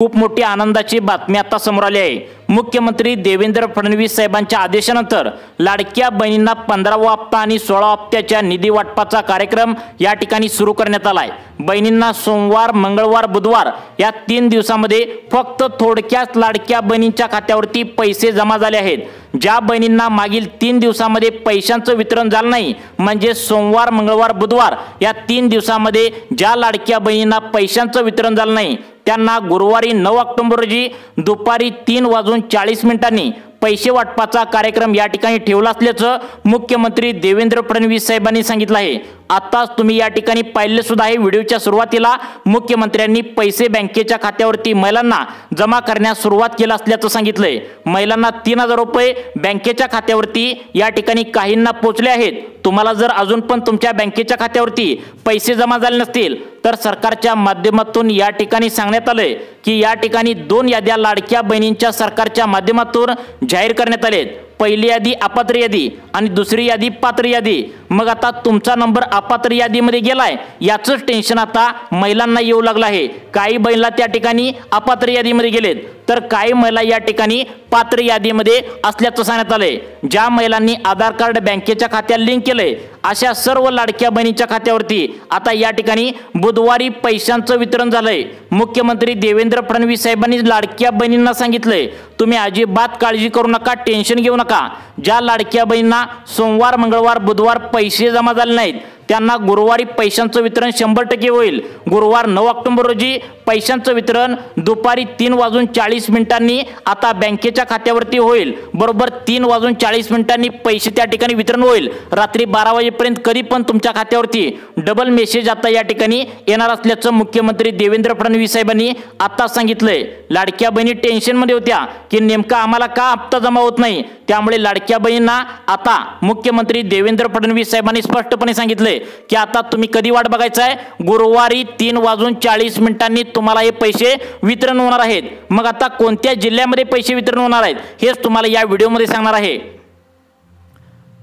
खूप मोठी आनंदाची बातमी आता समोर आली आहे। मुख्यमंत्री देवेंद्र फडणवीस साहेबांच्या आदेशानंतर लाडक्या बहिणींना 15वा हप्ता आणि 16 हप्त्याच्या निधी वाटपाचा कार्यक्रम या ठिकाणी सुरू करण्यात आलाय। बहिणींना सोमवार, मंगळवार, बुधवार या 3 दिवसांमध्ये फक्त थोडक्यात लाडक्या बहिणींच्या खात्यावरती पैसे जमा झाले आहेत। ज्या बहिणींना मागील 3 दिवसांमध्ये पैशांचं वितरण झालं नाही, म्हणजे सोमवार, मंगळवार, बुधवार या 3 दिवसांमध्ये ज्या लाडक्या बहिणींना पैशांचं वितरण झालं नाही, त्यांना गुरुवारी 9 ऑक्टोबर रोजी दुपारी 3:40 पैसे वाटपाचा कार्यक्रम या ठिकाणी ठेवला असल्याचं मुख्यमंत्री देवेंद्र फडणवीस साहेबांनी सांगितलं आहे। आताच तुम्ही या ठिकाणी पाहिले सुद्धा आहे, व्हिडिओच्या सुरुवातीला मुख्यमंत्र्यांनी पैसे बँकेच्या खात्यावरती महिलांना जमा करण्यास सुरुवात केली असल्याचं सांगितलंय। महिलांना 3000 रुपये बँकेच्या खात्यावरती या ठिकाणी काहींना पोहोचले आहेत। तुम्हाला जर अजून पण तुमच्या बँकेच्या खात्यावरती पैसे जमा झाले नसतील तर सरकारच्या माध्यमातून या ठिकाणी सांगण्यात आले की या ठिकाणी 2 याद्या लाडक्या बहिणींच्या सरकारच्या माध्यमातून जाहीर करण्यात आलेत। पहिली यादी अपात्र यादी आणि दुसरी यादी पात्र यादी। मग आता तुमचा नंबर अपात्र यादीमध्ये गेलाय याचंच टेन्शन आता महिलांना येऊ लागलं आहे। काही महिला त्या ठिकाणी अपात्र यादीमध्ये गेलेत तर काही महिला या ठिकाणी पात्र यादीमध्ये असल्याचं सांगण्यात आलंय। ज्या महिलांनी आधार कार्ड बँकेच्या खात्याला लिंक केलंय अशा सर्व लाडक्या बहिणींच्या खात्यावरती आता या ठिकाणी बुधवारी पैशांचं वितरण झालंय। मुख्यमंत्री देवेंद्र फडणवीस साहेबांनी लाडक्या बहिणींना सांगितलंय, तुम्ही अजिबात काळजी करू नका, टेन्शन घेऊ नका। ज्या लाडक्या बहिणींना सोमवार, मंगळवार, बुधवार पैसे जमा झाले नाहीत त्यांना गुरुवारी पैशांचं वितरण 100% होईल। गुरुवार 9 ऑक्टोबर रोजी पैशांचं वितरण दुपारी 3:40 आता बँकेच्या खात्यावरती होईल। बरोबर 3:40 पैसे त्या ठिकाणी वितरण होईल। रात्री 12 वाजेपर्यंत कधी पण तुमच्या खात्यावरती डबल मेसेज आता या ठिकाणी येणार असल्याचं मुख्यमंत्री देवेंद्र फडणवीस साहेबांनी आता सांगितलंय। लाडक्या बहिणी टेन्शनमध्ये होत्या की नेमका आम्हाला का हप्ता जमा होत नाही, त्यामुळे लाडक्या बहिणींना आता मुख्यमंत्री देवेंद्र फडणवीस साहेबांनी स्पष्टपणे सांगितले की आता तुम्ही कधी वाट बघायचं आहे, गुरुवारी 3:40 तुम्हाला हे पैसे वितरण होणार आहेत। मग आता कोणत्या जिल्ह्यामध्ये पैसे वितरण होणार आहेत हेच तुम्हाला या व्हिडिओमध्ये सांगणार आहे।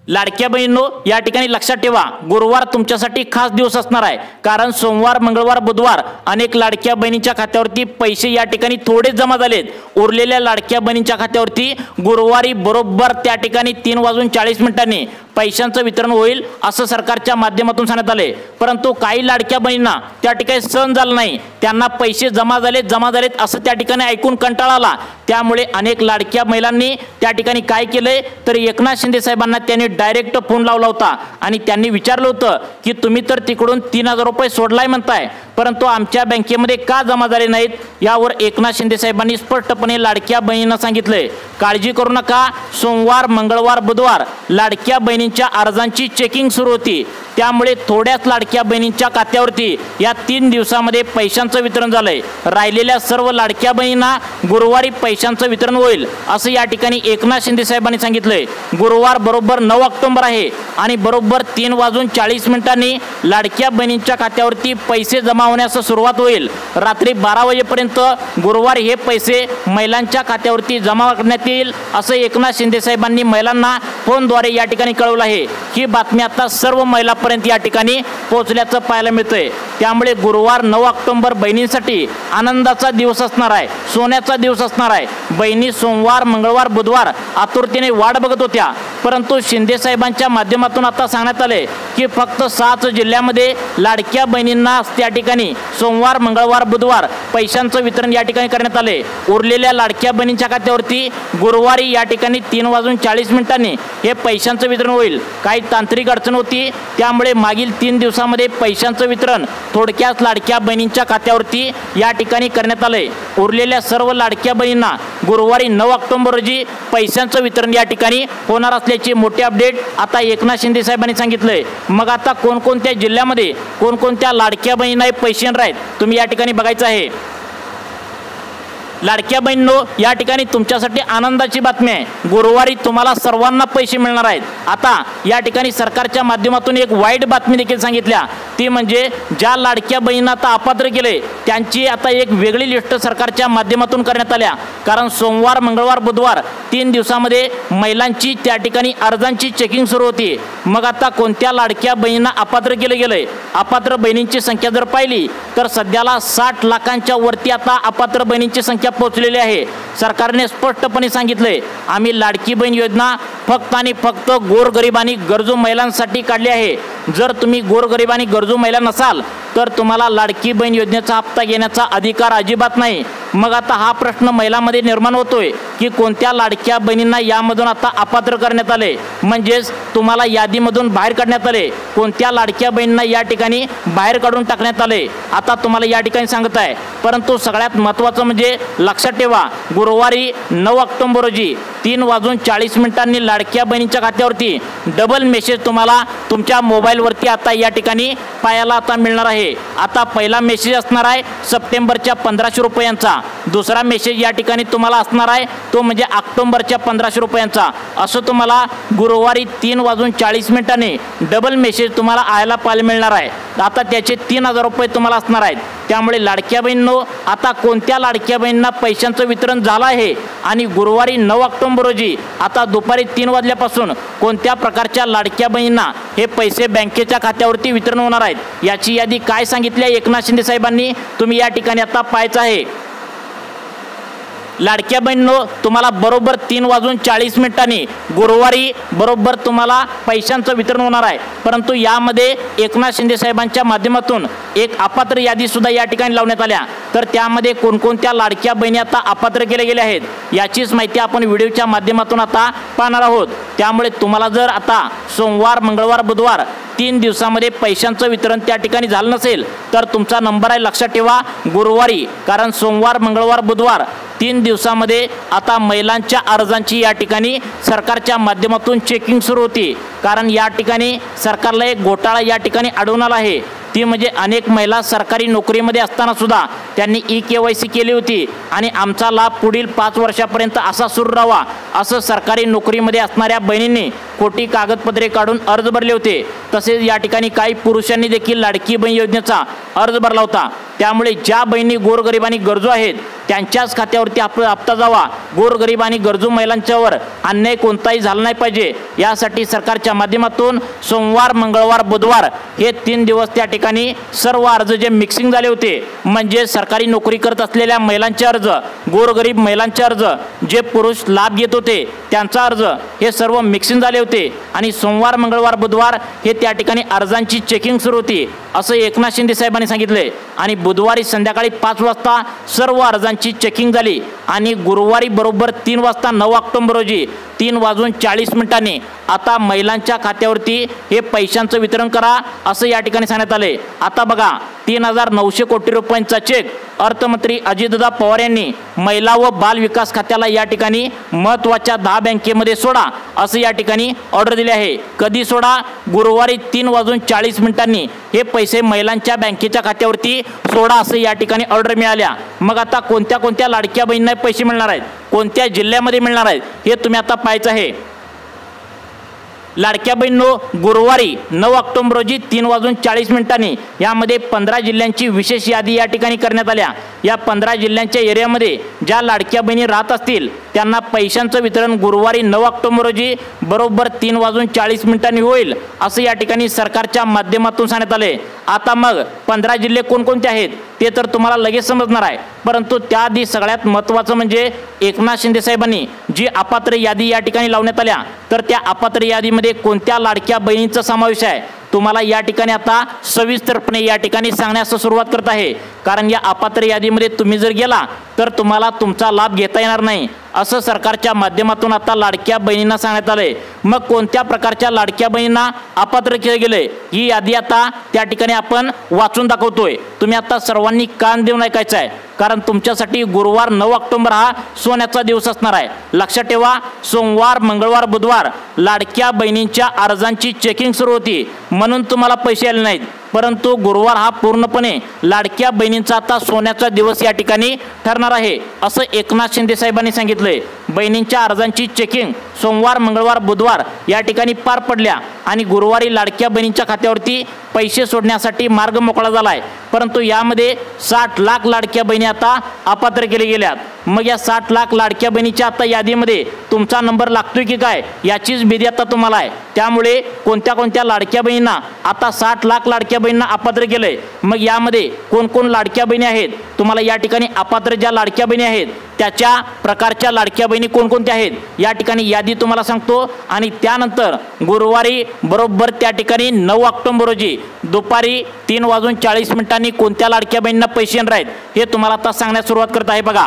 लाडक्या बहिणींनो, या ठिकाणी लक्षात ठेवा, गुरुवार तुमच्यासाठी खास दिवस असणार आहे, कारण सोमवार, मंगळवार, बुधवार अनेक लाडक्या बहिणींच्या खात्यावरती पैसे या ठिकाणी थोडे जमा झालेत। उरलेल्या लाडक्या बहिणींच्या खात्यावरती गुरुवारी बरोबर त्या ठिकाणी 3:40 पैशांचं वितरण होईल असं सरकारच्या माध्यमातून सांगण्यात आले। परंतु काही लाडक्या बहिणींना त्या ठिकाणी सहन झालं नाही, त्यांना पैसे जमा झालेत असं त्या ठिकाणी ऐकून कंटाळा आला। त्यामुळे अनेक लाडक्या महिलांनी त्या ठिकाणी काय केलंय तर एकनाथ शिंदे साहेबांना त्यांनी डायरेक्ट फोन लावला होता आणि त्यांनी विचारलं होतं की तुम्ही तर तिकडून 3000 रुपये सोडलाय म्हणताय, परंतु आमच्या बँकेमध्ये का जमा झाले नाहीत। यावर एकनाथ शिंदे साहेबांनी स्पष्टपणे लाडक्या बहिणींना सांगितलंय, काळजी करू नका, सोमवार, मंगळवार, बुधवार लाडक्या बहिणींच्या अर्जांची चेकिंग सुरू होती, त्यामुळे थोड्याच लाडक्या बहिणींच्या खात्यावरती या 3 दिवसांमध्ये पैशांचं वितरण झालंय। राहिलेल्या सर्व लाडक्या बहिणींना गुरुवारी पैशांचं वितरण होईल असं या ठिकाणी एकनाथ शिंदे साहेबांनी सांगितलंय। गुरुवार बरोबर 9 ऑक्टोबर आहे आणि बरोबर 3:40 लाडक्या बहिणींच्या खात्यावरती पैसे जमा होण्यास सुरुवात होईल। रात्री 12 वाजेपर्यंत गुरुवारी हे पैसे महिलांच्या खात्यावरती जमा करण्यात येईल असं एकनाथ शिंदे साहेबांनी महिलांना फोनद्वारे या ठिकाणी कळवलं आहे। ही बातमी आता सर्व महिलांपर्यंत या ठिकाणी पोहोचल्याचं पाहायला मिळतंय। त्यामुळे गुरुवार 9 ऑक्टोबर बहिणींसाठी आनंदाचा दिवस असणार आहे, सोन्याचा दिवस असणार आहे। बहिणी सोमवार, मंगळवार, बुधवार आतुरतेने वाट बघत होत्या, परंतु शिंदे साहेबांच्या माध्यमातून आता सांगण्यात आले की फक्त 7 जिल्ह्यामध्ये लाडक्या बहिणींना त्या ठिकाणी सोमवार, मंगळवार, बुधवार पैशांचं वितरण या ठिकाणी करण्यात आले। उरलेल्या लाडक्या बहिणींच्या खात्यावरती गुरुवारी या ठिकाणी 3:40 हे पैशांचं वितरण होईल। काही तांत्रिक अडचण होती, त्यामुळे मागील 3 दिवसांमध्ये पैशांचं वितरण थोडक्यात लाडक्या बहिणींच्या खात्यावरती या ठिकाणी करण्यात आले। उरलेल्या सर्व लाडक्या बहिणींना गुरुवारी 9 ऑक्टोबर रोजी पैशांचं वितरण या ठिकाणी होणार असल्याची मोठी अपडेट आता एकनाथ शिंदे साहेबांनी सांगितलंय। मग आता कोणकोणत्या जिल्ह्यामध्ये कोणकोणत्या लाडक्या बहिणींना पैसे येणार आहेत तुम्ही या ठिकाणी बघायचं आहे। लाडक्या बहिणींनो, या ठिकाणी तुमच्यासाठी आनंदाची बातमी आहे। गुरुवारी तुम्हाला सर्वांना पैसे मिळणार आहेत। आता या ठिकाणी सरकारच्या माध्यमातून एक वाईट बातमी देखील सांगितल्या, ती म्हणजे ज्या लाडक्या बहिणींना आता अपात्र केले त्यांची आता एक वेगळी लिस्ट सरकारच्या माध्यमातून करण्यात आल्या। कारण सोमवार, मंगळवार, बुधवार 3 दिवसामध्ये महिलांची त्या ठिकाणी अर्जांची चेकिंग सुरू होती। मग आता कोणत्या लाडक्या बहिणींना अपात्र केले गेले? अपात्र बहिणींची संख्या जर पाहिली तर सध्याला 60 लाखांच्या वरती आता अपात्र बहिणींची संख्या पोहोचलेली आहे। सरकारने स्पष्टपणे सांगितले, आम्ही लाडकी बहीण योजना फक्त आणि फक्त गोरगरीब आणि गरजू महिलांसाठी काढली आहे। जर तुम्ही गोरगरीब आणि गरजू महिला नसाल तर तुम्हाला लाडकी बहीण योजनेचा हप्ता घेण्याचा अधिकार अजिबात नाही। मग आता हा प्रश्न महिलांमध्ये निर्माण होतोय की कोणत्या लाडक्या बहिणींना यामधून आता अपात्र करण्यात आले, म्हणजेच तुम्हाला यादीमधून बाहेर काढण्यात आले। कोणत्या लाडक्या बहिणींना या ठिकाणी बाहेर काढून टाकण्यात आले आता तुम्हाला या ठिकाणी सांगत आहे। परंतु सगळ्यात महत्त्वाचं म्हणजे लक्षात ठेवा, गुरुवारी 9 ऑक्टोबर रोजी 3:40 लाडक्या बहिणींच्या खात्यावरती डबल मेसेज तुम्हाला तुमच्या मोबाईलवरती आता या ठिकाणी पाहायला आता मिळणार आहे। आता पहिला मेसेज असणार आहे सप्टेंबरच्या 1500 रुपयांचा, दुसरा मेसेज या ठिकाणी तुम्हाला असणार आहे तो म्हणजे ऑक्टोबरच्या 1500 रुपयांचा। असं तुम्हाला गुरुवारी 3:40 डबल मेसेज तुम्हाला आयला पाहायला मिळणार आहे। आता त्याचे 3000 रुपये तुम्हाला असणार आहेत। त्यामुळे लाडक्या बहिणींनो, आता कोणत्या लाडक्या बहिणींना पैशांचं वितरण झालं आहे आणि गुरुवारी 9 ऑक्टोबर रोजी आता दुपारी 3 वाजल्यापासून कोणत्या प्रकारच्या लाडक्या बहिणींना हे पैसे बँकेच्या खात्यावरती वितरण होणार आहेत याची यादी काय सांगितली आहे एकनाथ शिंदे साहेबांनी तुम्ही या ठिकाणी आता पाहायचं आहे। लाडक्या बहिणींनो, तुम्हाला बरोबर 3:40 गुरुवारी बरोबर तुम्हाला पैशांचं वितरण होणार आहे। परंतु यामध्ये एकनाथ शिंदे साहेबांच्या माध्यमातून एक अपात्र यादी सुद्धा या ठिकाणी लावण्यात आल्या। तर त्यामध्ये कोणकोणत्या लाडक्या बहिणी आता अपात्र केल्या गेल्या आहेत याचीच माहिती आपण व्हिडिओच्या माध्यमातून आता पाहणार आहोत। त्यामुळे तुम्हाला जर आता सोमवार, मंगळवार, बुधवार 3 दिवसामध्ये पैशांचं वितरण त्या ठिकाणी झालं नसेल तर तुमचा नंबर आहे लक्षात ठेवा गुरुवारी। कारण सोमवार, मंगळवार, बुधवार 3 दिवसामध्ये आता महिलांच्या अर्जांची या ठिकाणी सरकारच्या माध्यमातून चेकिंग सुरू होती। कारण या ठिकाणी सरकारला एक घोटाळा या ठिकाणी आढळून आला आहे, ती म्हणजे अनेक महिला सरकारी नोकरीमध्ये असताना सुद्धा त्यांनी EKYC केली होती आणि आमचा लाभ पुढील 5 वर्षापर्यंत असा सुरू राहावा असं सरकारी नोकरीमध्ये असणाऱ्या बहिणींनी खोटी कागदपत्रे काढून अर्ज भरले होते। तसेच या ठिकाणी काही पुरुषांनी देखील लाडकी बहीण योजनेचा अर्ज भरला होता। त्यामुळे ज्या बहिणी गोरगरीब आणि गरजू आहेत त्यांच्याच खात्यावरती हप्ता जावा, गोरगरीब आणि गरजू महिलांच्यावर अन्याय कोणताही झाला नाही पाहिजे यासाठी सरकारच्या माध्यमातून सोमवार, मंगळवार, बुधवार हे 3 दिवस त्या ठिकाणी सर्व अर्ज जे मिक्सिंग झाले होते, म्हणजे सरकारी नोकरी करत असलेल्या महिलांचे अर्ज, गोरगरीब महिलांचे अर्ज, जे पुरुष लाभ घेत होते त्यांचा अर्ज, हे सर्व मिक्सिंग झाले होते आणि सोमवार, मंगळवार, बुधवार हे त्या ठिकाणी अर्जांची चेकिंग सुरू होती असं एकनाथ शिंदे साहेबांनी सांगितले। आणि बुधवारी संध्याकाळी 5 वाजता सर्व अर्जांची चेकिंग झाली आणि गुरुवारी बरोबर 3 वाजता 9 ऑक्टोबर रोजी 3:40 आता महिलांच्या खात्यावरती हे पैशांचं वितरण करा असं या ठिकाणी सांगण्यात आले। आता बघा, 3,900 कोटी रुपयांचा चेक अर्थमंत्री अजितदादा पवार यांनी महिला व बाल विकास खात्याला या ठिकाणी महत्त्वाच्या 10 बँकेमध्ये सोडा असं या ठिकाणी ऑर्डर दिली आहे। कधी सोडा? गुरुवारी 3:40 हे पैसे महिलांच्या बँकेच्या खात्यावरती सोडा असं या ठिकाणी ऑर्डर मिळाल्या। मग आता कोणत्या कोणत्या लाडक्या बहिणींना पैसे मिळणार आहेत, कोणत्या जिल्ह्यामध्ये मिळणार आहेत हे तुम्ही आता पाहायचं आहे। लाडक्या बहिणींनो, गुरुवारी 9 ऑक्टोबर रोजी 3:40 यामध्ये 15 जिल्ह्यांची विशेष यादी या ठिकाणी करण्यात आल्या। या 15 जिल्ह्यांच्या एरियामध्ये ज्या लाडक्या बहिणी राहत असतील त्यांना पैशांचं वितरण गुरुवारी 9 ऑक्टोबर रोजी बरोबर 3:40 होईल असं या ठिकाणी सरकारच्या माध्यमातून सांगण्यात आले। आता मग 15 जिल्हे कोणकोणते आहेत ते तर तुम्हाला लगेच समजणार आहे, परंतु त्याआधी सगळ्यात महत्त्वाचं म्हणजे एकनाथ शिंदे साहेबांनी जी अपात्र यादी या ठिकाणी लावण्यात आल्या तर त्या अपात्र यादीमध्ये कोणत्या लाडक्या बहिणींचा समावेश आहे तुम्हाला या ठिकाणी आता सविस्तरपणे या ठिकाणी सांगण्यास सुरुवात करत आहे। कारण या अपात्र यादीमध्ये तुम्ही जर गेला तर तुम्हाला तुमचा लाभ घेता येणार नाही असं सरकारच्या माध्यमातून आता लाडक्या बहिणींना सांगण्यात आले। मग कोणत्या प्रकारच्या लाडक्या बहिणींना अपात्र केले गेले ही यादी आता त्या ठिकाणी आपण वाचून दाखवतोय। तुम्ही आता सर्वांनी कान देऊन ऐकायचं आहे, कारण तुमच्यासाठी गुरुवार 9 ऑक्टोबर हा सोन्याचा दिवस असणार आहे। लक्षात ठेवा, सोमवार, मंगळवार, बुधवार लाडक्या बहिणींच्या अर्जांची चेकिंग सुरू होती म्हणून तुम्हाला पैसे आले नाहीत। परंतु गुरुवार हा पूर्णपणे लाडक्या बहिणींचा आता सोन्याचा दिवस या ठिकाणी ठरणार आहे असं एकनाथ शिंदे साहेबांनी सांगितलंय। बहिणींच्या अर्जांची चेकिंग सोमवार, मंगळवार, बुधवार या ठिकाणी पार पडल्या आणि गुरुवारी लाडक्या बहिणींच्या खात्यावरती पैसे सोडण्यासाठी मार्ग मोकळा झालाय। परंतु यामध्ये 60 लाख लाडक्या बहिणी आता अपात्र केले गेल्यात। मग या 60 लाख लाडक्या बहिणीच्या आता यादीमध्ये तुमचा नंबर लागतोय की काय याचीच भीती आता तुम्हाला आहे। त्यामुळे कोणत्या लाडक्या बहिणींना आता 60 लाख लाडक्या बहिणींना अपात्र केलंय। मग यामध्ये कोण लाडक्या बहिणी आहेत, तुम्हाला या ठिकाणी अपात्र ज्या लाडक्या बहिणी आहेत त्याच्या प्रकारच्या लाडक्या बहिणी कोणकोणत्या आहेत या ठिकाणी यादी तुम्हाला सांगतो। आणि त्यानंतर गुरुवारी बरोबर त्या ठिकाणी 9 ऑक्टोबर रोजी दुपारी 3:40 कोणत्या लाडक्या बहिणींना पैसे येणार आहेत हे तुम्हाला आता सांगण्यास सुरुवात करत आहे। बघा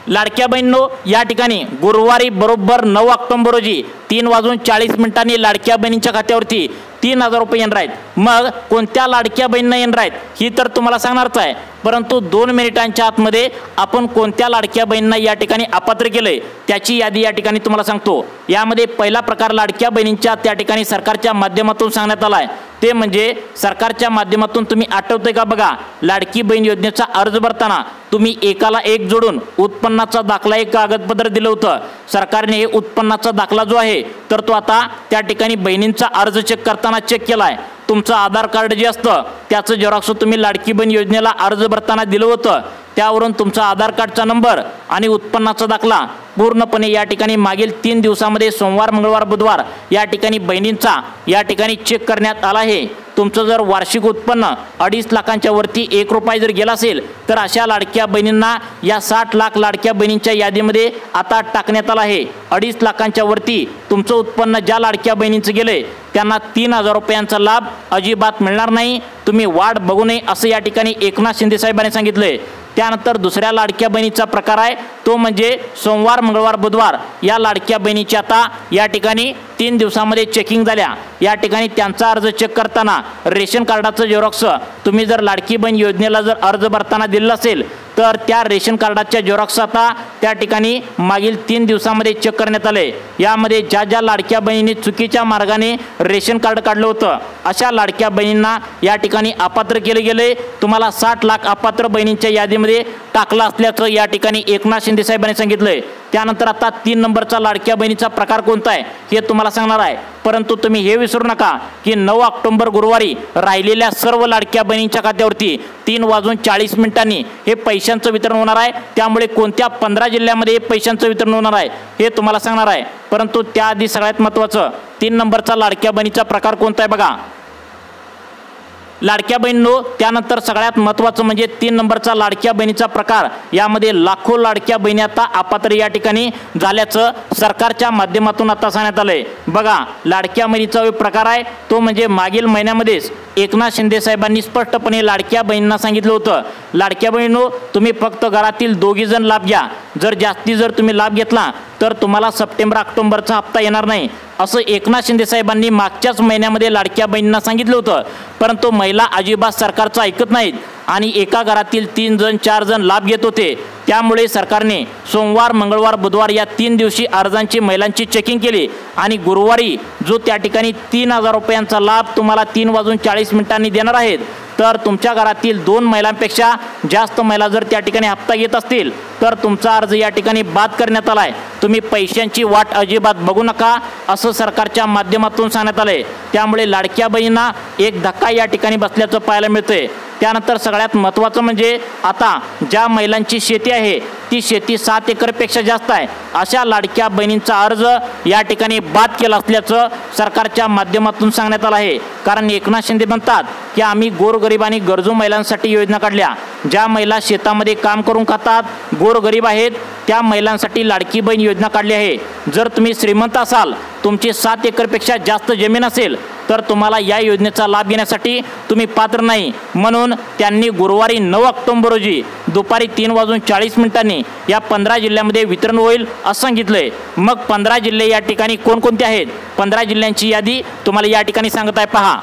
लाडक्या बहिणींनो, या ठिकाणी गुरुवारी बरोबर 9 ऑक्टोबर रोजी 3:40 लाडक्या बहिणींच्या खात्यावरती 3000 रुपये येणार आहेत। मग कोणत्या लाडक्या बहिणींना येणार आहेत ही तर तुम्हाला सांगणारच आहे, परंतु 2 मिनिटांच्या आतमध्ये आपण कोणत्या लाडक्या बहिणींना या ठिकाणी अपात्र केलंय त्याची यादी या ठिकाणी तुम्हाला सांगतो। यामध्ये पहिला प्रकार लाडक्या बहिणींच्या त्या ठिकाणी सरकारच्या माध्यमातून सांगण्यात आलाय, ते म्हणजे सरकारच्या माध्यमातून तुम्ही आठवतंय का बघा, लाडकी बहीण योजनेचा अर्ज भरताना तुम्ही एकाला एक जोडून उत्पन्नाचा दाखला एक कागदपत्र दिलं होतं। सरकारने हे उत्पन्नाचा दाखला जो आहे तर तो आता त्या ठिकाणी बहिणींचा अर्ज चेक करताना चेक केलाय। तुमचं आधार कार्ड जे असतं त्याचं झेरॉक्स तुम्ही लाडकी बहीण योजनेला अर्ज भरताना दिलं होतं, त्यावरून तुमचा आधार कार्डचा नंबर आणि उत्पन्नाचा दाखला पूर्णपणे या ठिकाणी मागील 3 दिवसामध्ये सोमवार, मंगळवार, बुधवार या ठिकाणी बहिणींचा या ठिकाणी चेक करण्यात आला आहे। तुमचं जर वार्षिक उत्पन्न 2.5 लाखांच्या वरती 1 रुपया जर गेला असेल तर अशा लाडक्या बहिणींना या 60 लाख लाडक्या बहिणींच्या यादीमध्ये आता टाकण्यात आला आहे। 2.5 लाखांच्या वरती तुमचं उत्पन्न ज्या लाडक्या बहिणींचं गेलंय त्यांना 3000 रुपयांचा लाभ अजिबात मिळणार नाही, तुम्ही वाट बघू नये असं या ठिकाणी एकनाथ शिंदे साहेबांनी सांगितलंय। त्यानंतर दुसऱ्या लाडक्या बहिणीचा प्रकार आहे तो म्हणजे सोमवार, मंगळवार, बुधवार या लाडक्या बहिणीची आता या ठिकाणी 3 दिवसामध्ये चेकिंग झाल्या। या ठिकाणी त्यांचा अर्ज चेक करताना रेशन कार्डाचं झेरॉक्स तुम्ही जर लाडकी बहीण योजनेला जर अर्ज भरताना दिला असेल तर त्या रेशन कार्डाच्या झेरॉक्स आता त्या ठिकाणी मागील 3 दिवसामध्ये चेक करण्यात आले। यामध्ये ज्या लाडक्या बहिणींनी चुकीच्या मार्गाने रेशन कार्ड काढलं होतं अशा लाडक्या बहिणींना या ठिकाणी अपात्र केले गेले। तुम्हाला 60 लाख अपात्र बहिणींच्या यादीमध्ये टाकलं असल्याचं या ठिकाणी एकनाथ शिंदे साहेबांनी सांगितलंय। त्यानंतर आता 3 नंबरचा लाडक्या बहिणीचा प्रकार कोणता आहे हे तुम्हाला सांगणार आहे, परंतु तुम्ही हे विसरू नका की 9 ऑक्टोबर गुरुवारी राहिलेल्या सर्व लाडक्या बहिणींच्या खात्यावरती 3:40 हे पैशांचं वितरण होणार आहे। त्यामुळे कोणत्या 15 जिल्ह्यामध्ये पैशांचं वितरण होणार आहे हे तुम्हाला सांगणार आहे, परंतु त्याआधी सगळ्यात महत्त्वाचं 3 नंबरचा लाडक्या बहिणीचा प्रकार कोणता आहे बघा लाडक्या बहिणींनो। त्यानंतर सगळ्यात महत्त्वाचं म्हणजे 3 नंबरचा लाडक्या बहिणीचा प्रकार, यामध्ये लाखो लाडक्या बहिणी आता अपात्र या ठिकाणी झाल्याचं सरकारच्या माध्यमातून आता सांगण्यात आलंय। बघा लाडक्या बहिणीचा प्रकार आहे तो म्हणजे मागील महिन्यामध्येच एकनाथ शिंदे साहेबांनी स्पष्टपणे लाडक्या बहिणींना सांगितलं होतं, लाडक्या बहिणींनो तुम्ही फक्त घरातील 2 जण लाभ घ्या, जर तुम्ही लाभ घेतला तर तुम्हाला सप्टेंबर ऑक्टोबरचा हप्ता येणार नाही असं एकनाथ शिंदे साहेबांनी मागच्याच महिन्यामध्ये लाडक्या बहिणींना सांगितलं होतं। परंतु महिला अजिबात सरकारचं ऐकत नाहीत आणि एका घरातील 3 जण 4 जण लाभ घेत होते। त्यामुळे सरकारने सोमवार, मंगळवार, बुधवार या 3 दिवशी अर्जांची महिलांची चेकिंग केली आणि गुरुवारी जो त्या ठिकाणी 3000 रुपयांचा लाभ तुम्हाला 3:40 देणार आहेत, तर तुमच्या घरातील 2 महिलांपेक्षा जास्त महिला जर त्या ठिकाणी हप्ता घेत असतील तर तुमचा अर्ज या ठिकाणी बाद करण्यात आलाय। तुम्ही पैशांची वाट अजिबात बघू नका असं सरकारच्या माध्यमातून सांगण्यात आलंय। त्यामुळे लाडक्या बहिणींना एक धक्का या ठिकाणी बसल्याचं पाहायला मिळतंय। त्यानंतर सगळ्यात महत्त्वाचं म्हणजे आता ज्या महिलांची शेती आहे ती शेती 7 एकरपेक्षा जास्त आहे अशा लाडक्या बहिणींचा अर्ज या ठिकाणी बाद केला असल्याचं सरकारच्या माध्यमातून सांगण्यात आलं आहे। कारण एकनाथ शिंदे म्हणतात की आम्ही गोरगरीब आणि गरजू महिलांसाठी योजना काढल्या, ज्या महिला शेतामध्ये काम करून खातात, गोरगरीब आहेत त्या महिलांसाठी लाडकी बहीण योजना काढली आहे। जर तुम्ही श्रीमंत असाल, तुमची 7 एकरपेक्षा जास्त जमीन असेल तर तुम्हाला या योजनेचा लाभ घेण्यासाठी तुम्ही पात्र नाही, म्हणून त्यांनी गुरुवारी 9 ऑक्टोबर रोजी दुपारी 3:40 या 15 जिल्ह्यामध्ये वितरण होईल असं सांगितलंय। मग 15 जिल्हे या ठिकाणी कोणकोणते आहेत, 15 जिल्ह्यांची यादी तुम्हाला या ठिकाणी सांगत आहे पहा।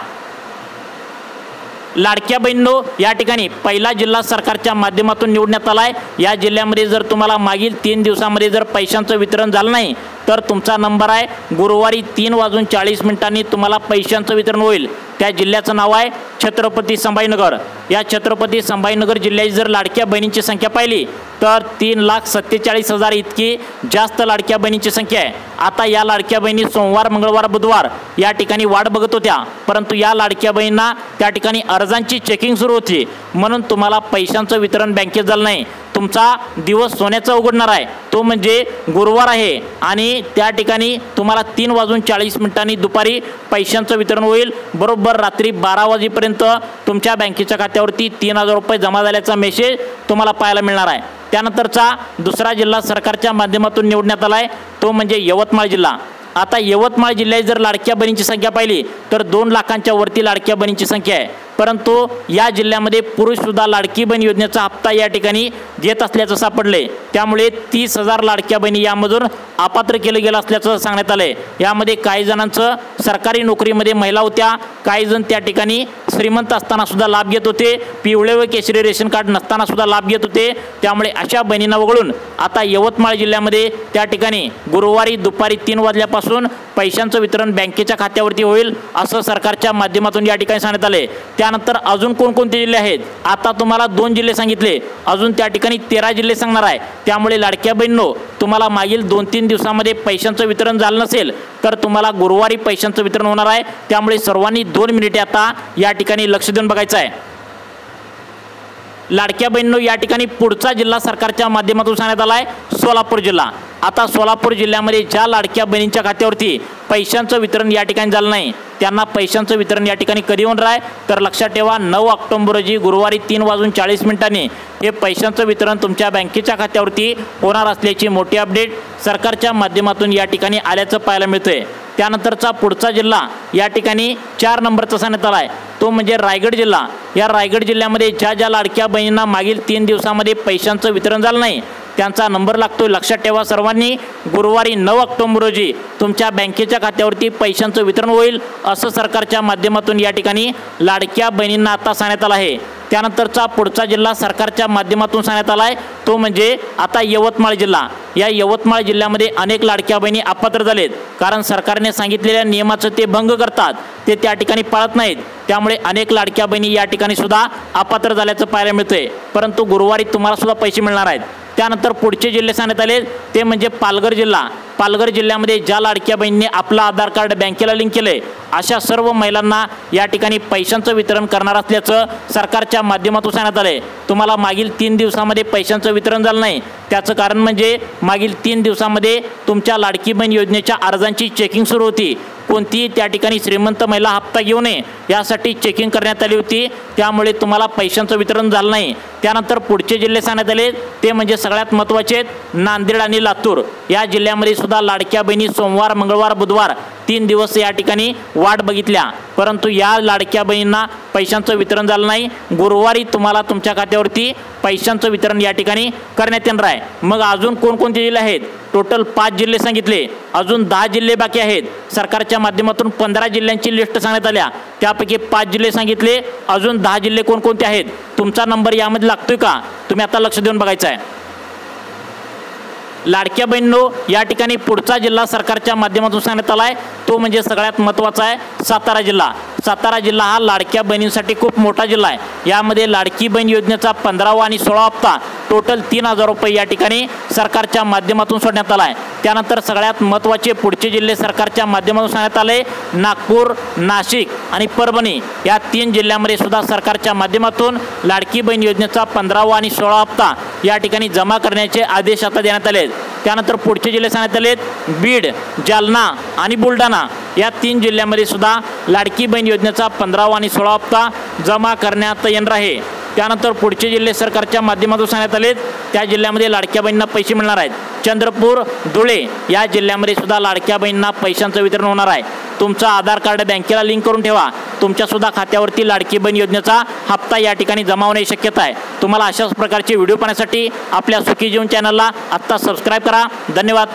लाडक्या बहिणींनो या ठिकाणी पहिला जिल्हा सरकारच्या माध्यमातून निवडण्यात आलाय। या जिल्ह्यामध्ये जर तुम्हाला मागील 3 दिवसामध्ये जर पैशांचं वितरण झालं नाही तर तुमचा नंबर आहे गुरुवारी 3:40 तुम्हाला पैशांचं वितरण होईल। त्या जिल्ह्याचं नाव आहे छत्रपती संभाजीनगर। या छत्रपती संभाजीनगर जिल्ह्याची जर लाडक्या बहिणींची संख्या पाहिली तर 3,47,000 इतकी जास्त लाडक्या बहिणींची संख्या आहे। आता या लाडक्या बहिणी सोमवार, मंगळवार, बुधवार या ठिकाणी वाट बघत होत्या, परंतु या लाडक्या बहिणींना त्या ठिकाणी अर्जांची चेकिंग सुरू होती, म्हणून तुम्हाला पैशांचं वितरण बँकेत झालं नाही। तुमचा दिवस सोन्याचा उघडणार आहे, तो म्हणजे गुरुवार आहे आणि त्या ठिकाणी तुम्हाला 3:40 दुपारी पैशांचं वितरण होईल। बरोबर रात्री 12 वाजेपर्यंत तुमच्या बँकेच्या खात्यावरती 3,000 रुपये जमा झाल्याचा मेसेज तुम्हाला पाहायला मिळणार आहे। त्यानंतरचा दुसरा जिल्हा सरकारच्या माध्यमातून निवडण्यात आला आहे, तो म्हणजे यवतमाळ जिल्हा। आता यवतमाळ जिल्ह्यात जर लाडक्या बहिणींची संख्या पाहिली तर 2 लाखांच्या वरती लाडक्या बहिणींची संख्या आहे, परंतु या जिल्ह्यामध्ये पुरुषसुद्धा लाडकी बहीण योजनेचा हप्ता या ठिकाणी घेत असल्याचं सापडले। त्यामुळे 30,000 लाडक्या बहिणी यामधून अपात्र केलं गेलं असल्याचं सांगण्यात आलंय। यामध्ये काही जणांचं सरकारी नोकरीमध्ये महिला होत्या, काही जण त्या ठिकाणी श्रीमंत असताना सुद्धा लाभ घेत होते, पिवळे व केशरी रेशन कार्ड नसताना सुद्धा लाभ घेत होते। त्यामुळे अशा बहिणींना वगळून आता यवतमाळ जिल्ह्यामध्ये त्या ठिकाणी गुरुवारी दुपारी 3 वाजल्यापासून पैशांचं वितरण बँकेच्या खात्यावरती होईल असं सरकारच्या माध्यमातून या ठिकाणी सांगण्यात आले। त्यानंतर अजून कोणकोणते जिल्हे आहेत, आता तुम्हाला 2 जिल्हे सांगितले, अजून त्या ठिकाणी 13 जिल्हे सांगणार आहे। त्यामुळे लाडक्या बहिणींनो, तुम्हाला मागील 2-3 दिवसामध्ये पैशांचं वितरण झालं नसेल तर तुम्हाला गुरुवारी पैशांचं वितरण होणार आहे। त्यामुळे सर्वांनी 2 मिनिटे आता या ठिकाणी लक्ष देऊन बघायचं आहे। लाडक्या बहिणींनो, या ठिकाणी पुढचा जिल्हा सरकारच्या माध्यमातून सांगण्यात आला आहे सोलापूर जिल्हा। आता सोलापूर जिल्ह्यामध्ये ज्या लाडक्या बहिणींच्या खात्यावरती पैशांचं वितरण या ठिकाणी झालं नाही, त्यांना पैशांचं वितरण या ठिकाणी कधी होणार आहे तर लक्षात ठेवा, 9 ऑक्टोबर रोजी गुरुवारी 3:40 हे पैशांचं वितरण तुमच्या बँकेच्या खात्यावरती होणार असल्याची मोठी अपडेट सरकारच्या माध्यमातून या ठिकाणी आल्याचं पाहायला मिळतंय। त्यानंतरचा पुढचा जिल्हा या ठिकाणी 4 नंबरचा सांगण्यात आला आहे, तो म्हणजे रायगड जिल्हा। या रायगड जिल्ह्यामध्ये ज्या लाडक्या बहिणींना मागील 3 दिवसामध्ये पैशांचं वितरण झालं नाही त्यांचा नंबर लागतोय। लक्षात ठेवा सर्वांनी, गुरुवारी 9 ऑक्टोबर रोजी तुमच्या बँकेच्या खात्यावरती पैशांचं वितरण होईल असं सरकारच्या माध्यमातून या ठिकाणी लाडक्या बहिणींना आता सांगण्यात आलं आहे। त्यानंतरचा पुढचा जिल्हा सरकारच्या माध्यमातून सांगण्यात आला आहे, तो म्हणजे आता यवतमाळ जिल्हा। या यवतमाळ जिल्ह्यामध्ये अनेक लाडक्या बहिणी अपात्र झालेत, कारण सरकारने सांगितलेल्या नियमाचं ते भंग करतात, ते त्या ठिकाणी पाळत नाहीत। त्यामुळे अनेक लाडक्या बहिणी या ठिकाणी सुद्धा अपात्र झाल्याचं पाहायला मिळतंय, परंतु गुरुवारी तुम्हाला सुद्धा पैसे मिळणार आहेत। त्यानंतर पुढचे जिल्हे सांगण्यात आले ते म्हणजे पालघर जिल्हा। पालघर जिल्ह्यामध्ये ज्या लाडक्या बहिणींनी आपलं आधार कार्ड बँकेला लिंक केले अशा सर्व महिलांना या ठिकाणी पैशांचं वितरण करणार असल्याचं सरकारच्या माध्यमातून सांगण्यात आले। तुम्हाला मागील 3 दिवसामध्ये पैशांचं वितरण झालं नाही, त्याचं कारण म्हणजे मागील 3 दिवसामध्ये तुमच्या लाडकी बहीण योजनेच्या अर्जांची चेकिंग सुरू होती। कोणतीही त्या ठिकाणी श्रीमंत महिला हप्ता घेऊ नये यासाठी चेकिंग करण्यात आली होती, त्यामुळे तुम्हाला पैशांचं वितरण झालं नाही। त्यानंतर पुढचे जिल्हे सांगण्यात आले ते म्हणजे सगळ्यात महत्त्वाचे नांदेड आणि लातूर। या जिल्ह्यामध्ये सुद्धा लाडक्या बहिणी सोमवार, मंगळवार, बुधवार 3 दिवस या ठिकाणी वाट बघितल्या, परंतु या लाडक्या बहिणींना पैशांचं वितरण झालं नाही। गुरुवारी तुम्हाला तुमच्या खात्यावरती पैशांचं वितरण या ठिकाणी करण्यात येणार आहे। मग अजून कोणकोणते जिल्हे आहेत, टोटल 5 जिल्हे सांगितले, अजून 10 जिल्हे बाकी आहेत। सरकारच्या माध्यमातून 15 जिल्ह्यांची लिस्ट सांगण्यात आल्या, त्यापैकी 5 जिल्हे सांगितले, अजून 10 जिल्हे कोणकोणते आहेत, तुमचा नंबर यामध्ये लागतोय का, तुम्ही आता लक्ष देऊन बघायचं आहे। लाडक्या बहिणींनो, या ठिकाणी पुढचा जिल्हा सरकारच्या माध्यमातून सांगण्यात आला आहे, तो म्हणजे सगळ्यात महत्त्वाचा आहे सातारा जिल्हा। सातारा जिल्हा हा लाडक्या बहिणींसाठी खूप मोठा जिल्हा आहे। यामध्ये लाडकी बहीण योजनेचा 15वा आणि 16वा हप्ता टोटल 3,000 रुपये या ठिकाणी सरकारच्या माध्यमातून सोडण्यात आला आहे। त्यानंतर सगळ्यात महत्त्वाचे पुढचे जिल्हे सरकारच्या माध्यमातून सांगण्यात आले, नागपूर, नाशिक आणि परभणी या 3 जिल्ह्यामध्ये सुद्धा सरकारच्या माध्यमातून लाडकी बहीण योजनेचा 15वा आणि 16वा हप्ता या ठिकाणी जमा करण्याचे आदेश आता देण्यात आले। त्यानंतर पुढचे जिल्हे सांगण्यात आले, बीड, जालना आणि बुलढाणा या 3 जिल्ह्यामध्ये सुद्धा लाडकी बहीण योजनेचा 15वा आणि 16वा हप्ता जमा करण्यात येणार आहे। त्यानंतर पुढचे जिल्हे सरकारच्या माध्यमातून सांगण्यात आले, त्या जिल्ह्यामध्ये लाडक्या बहिणींना पैसे मिळणार आहेत। चंद्रपूर, धुळे या जिल्ह्यामध्ये सुद्धा लाडक्या बहिणींना पैशांचं वितरण होणार आहे। तुमचा आधार कार्ड बँकेला लिंक करून ठेवा, तुमच्या सुद्धा खात्यावरती लाडकी बहीण योजनेचा हप्ता या ठिकाणी जमा होण्याची शक्यता आहे। तुम्हाला अशाच प्रकारचे व्हिडिओ पाहण्यासाठी आपल्या सुखी जीवन चॅनलला आत्ता सबस्क्राईब करा। धन्यवाद।